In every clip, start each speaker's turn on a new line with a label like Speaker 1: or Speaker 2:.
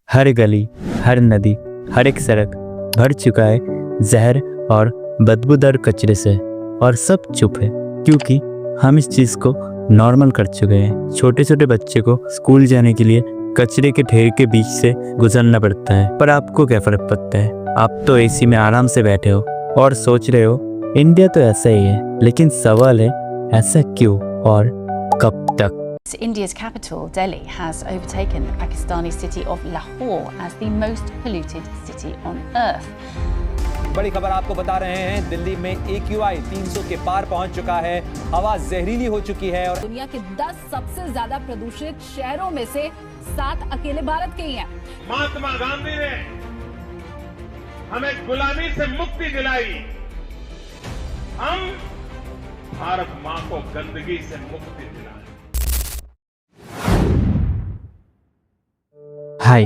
Speaker 1: हर गली, हर नदी, हर एक सड़क भर चुका है जहर और बदबूदार कचरे से, और सब चुप है क्योंकि हम इस चीज़ को नॉर्मल कर चुके हैं। छोटे छोटे बच्चे को स्कूल जाने के लिए कचरे के ढेर के बीच से गुजरना पड़ता है, पर आपको क्या फर्क पड़ता है? आप तो एसी में आराम से बैठे हो और सोच रहे हो इंडिया तो ऐसा ही है। लेकिन सवाल है, ऐसा क्यों और कब तक?
Speaker 2: India's capital, Delhi, has overtaken the Pakistani city of Lahore as the most polluted city on earth.
Speaker 3: बड़ी खबर आपको बता रहे हैं, दिल्ली में AQI 300 के पार पहुंच चुका है, हवा जहरीली हो चुकी है और
Speaker 4: दुनिया के 10 सबसे ज्यादा प्रदूषित शहरों में से 7 अकेले भारत के ही हैं।
Speaker 5: महात्मा गांधी ने हमें गुलामी से मुक्ति दिलाई, हम भारत मां को गंदगी से मुक्ति दिलाई।
Speaker 1: Hi,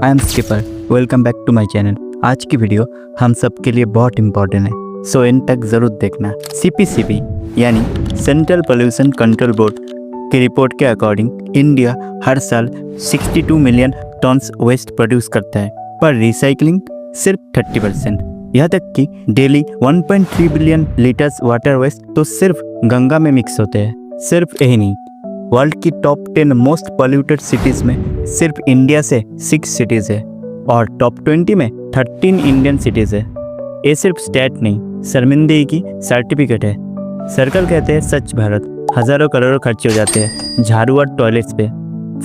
Speaker 1: I am Skipper, welcome back to my channel. आज की वीडियो हम सब के लिए बहुत इंपॉर्टेंट है, सो एंड तक ज़रूर देखना। CPCB यानी सेंट्रल पोल्यूशन कंट्रोल बोर्ड की रिपोर्ट के अकॉर्डिंग इंडिया हर साल 62 मिलियन टन्स वेस्ट प्रोड्यूस करता है, पर रिसाइकलिंग सिर्फ 30%। यहाँ तक कि daily 1.3 billion litres water waste तो सिर्फ गंगा में मिक्स होते हैं। सिर्फ यही नहीं, वर्ल्ड की टॉप 10 मोस्ट पॉल्यूटेड सिटीज़ में सिर्फ इंडिया से 6 सिटीज़ है और टॉप 20 में 13 इंडियन सिटीज़ है। ये सिर्फ स्टैट नहीं, शर्मिंदगी की सर्टिफिकेट है। सरकार कहते हैं स्वच्छ भारत, हज़ारों करोड़ खर्च हो जाते हैं झाड़ू और टॉयलेट्स पे,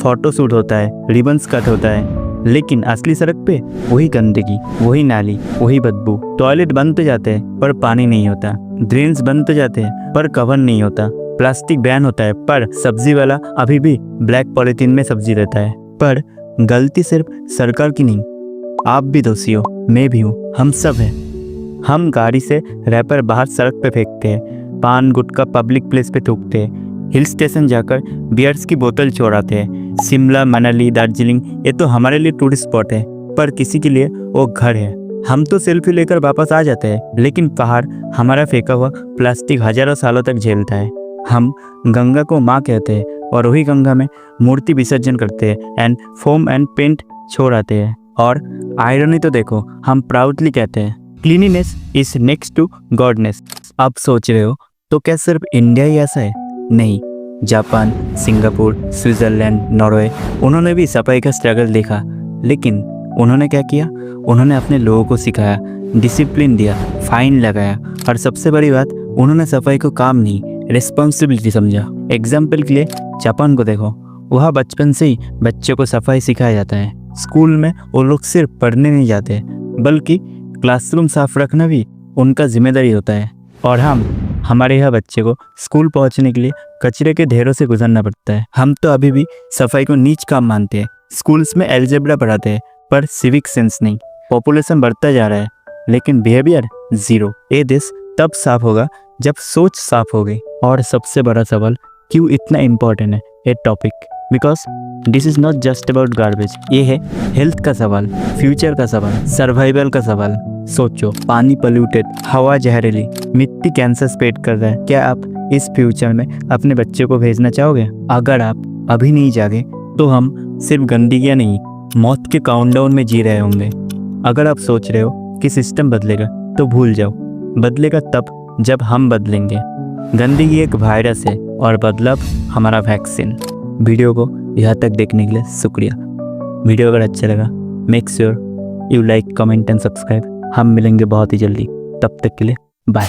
Speaker 1: फोटो शूट होता है, रिबन्स कट होता है, लेकिन असली सड़क पे वही गंदगी, वही नाली, वही बदबू। टॉयलेट बन तो जाते हैं पर पानी नहीं होता, ड्रेन्स बन तो जाते हैं पर कवर नहीं होता, प्लास्टिक बैन होता है पर सब्जी वाला अभी भी ब्लैक पॉलिथीन में सब्जी देता है। पर गलती सिर्फ सरकार की नहीं, आप भी दोषी हो, मैं भी हूँ, हम सब हैं। हम गाड़ी से रैपर बाहर सड़क पे फेंकते हैं, पान गुटखा पब्लिक प्लेस पे थूकते हैं, हिल स्टेशन जाकर बियर्स की बोतल चोराते हैं। शिमला, मनाली, दार्जिलिंग ये तो हमारे लिए टूरिस्ट स्पॉट है, पर किसी के लिए वो घर है। हम तो सेल्फी लेकर वापस आ जाते हैं, लेकिन पहाड़ हमारा फेंका हुआ प्लास्टिक हजारों सालों तक झेलता है। हम गंगा को माँ कहते हैं और वही गंगा में मूर्ति विसर्जन करते हैं एंड फोम एंड पेंट छोड़ आते हैं। और आयरनी तो देखो, हम प्राउडली कहते हैं cleanliness is next to godliness. अब सोच रहे हो तो क्या सिर्फ इंडिया ही ऐसा है? नहीं, जापान, सिंगापुर, स्विट्जरलैंड, नॉर्वे, उन्होंने भी सफाई का स्ट्रगल देखा, लेकिन उन्होंने क्या किया? उन्होंने अपने लोगों को सिखाया, डिसिप्लिन दिया, फाइन लगाया, और सबसे बड़ी बात, उन्होंने सफाई को काम नहीं रिस्पॉन्सिबिलिटी समझा। एग्जाम्पल के लिए जापान को देखो, वहाँ बचपन से ही बच्चों को सफाई सिखाया जाता है। स्कूल में वो लोग सिर्फ पढ़ने नहीं जाते, बल्कि क्लासरूम साफ रखना भी उनका जिम्मेदारी होता है। और हमारे यहाँ बच्चे को स्कूल पहुँचने के लिए कचरे के ढेरों से गुजरना पड़ता है। हम तो अभी भी सफाई को नीच काम मानते हैं। स्कूल्स में अलजेब्रा पढ़ाते हैं पर सिविक सेंस नहीं। पॉपुलेशन बढ़ता जा रहा है लेकिन बिहेवियर जीरो। ये देश तब साफ होगा जब सोच साफ होगी। और सबसे बड़ा सवाल, क्यों इतना इम्पोर्टेंट है ये topic? Because this is not just about garbage, ये है हेल्थ का सवाल, फ्यूचर का सवाल, सर्वाइवल का सवाल। सोचो, पानी पोल्यूटेड, हवा जहरीली, मिट्टी कैंसर स्प्रेड कर रहा है। क्या आप इस फ्यूचर में अपने बच्चे को भेजना चाहोगे? अगर आप अभी नहीं जागे तो हम सिर्फ गंदगी नहीं, मौत के काउंटडाउन में जी रहे होंगे। अगर आप सोच रहे हो कि सिस्टम बदलेगा तो भूल जाओ, बदलेगा तब जब हम बदलेंगे। गंदगी एक वायरस है और बदलाव हमारा वैक्सीन। वीडियो को यहाँ तक देखने के लिए शुक्रिया। वीडियो अगर अच्छा लगा, make sure you like, comment and subscribe. हम मिलेंगे बहुत ही जल्दी, तब तक के लिए बाय।